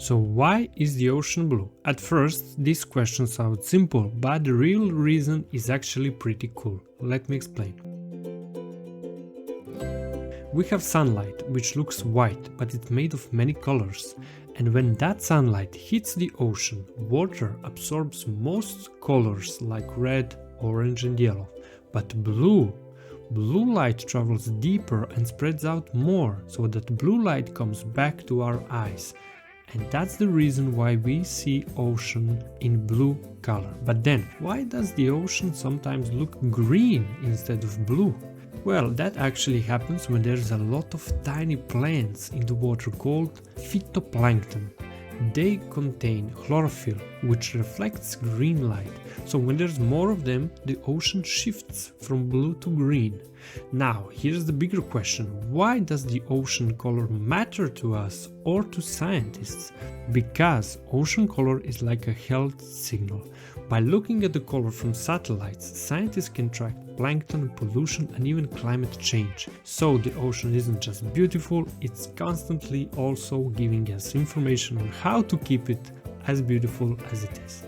So why is the ocean blue? At first, this question sounds simple, but the real reason is actually pretty cool. Let me explain. We have sunlight, which looks white, but it's made of many colors. And when that sunlight hits the ocean, water absorbs most colors like red, orange and yellow. But blue light travels deeper and spreads out more, so that blue light comes back to our eyes. And that's the reason why we see ocean in blue color. But then, why does the ocean sometimes look green instead of blue? Well, that actually happens when there's a lot of tiny plants in the water called phytoplankton. They contain chlorophyll, which reflects green light. So when there's more of them, the ocean shifts from blue to green. Now, here's the bigger question. Why does the ocean color matter to us or to scientists? Because ocean color is like a health signal. By looking at the color from satellites, scientists can track plankton, pollution and even climate change. So the ocean isn't just beautiful, it's constantly also giving us information on how to keep it as beautiful as it is.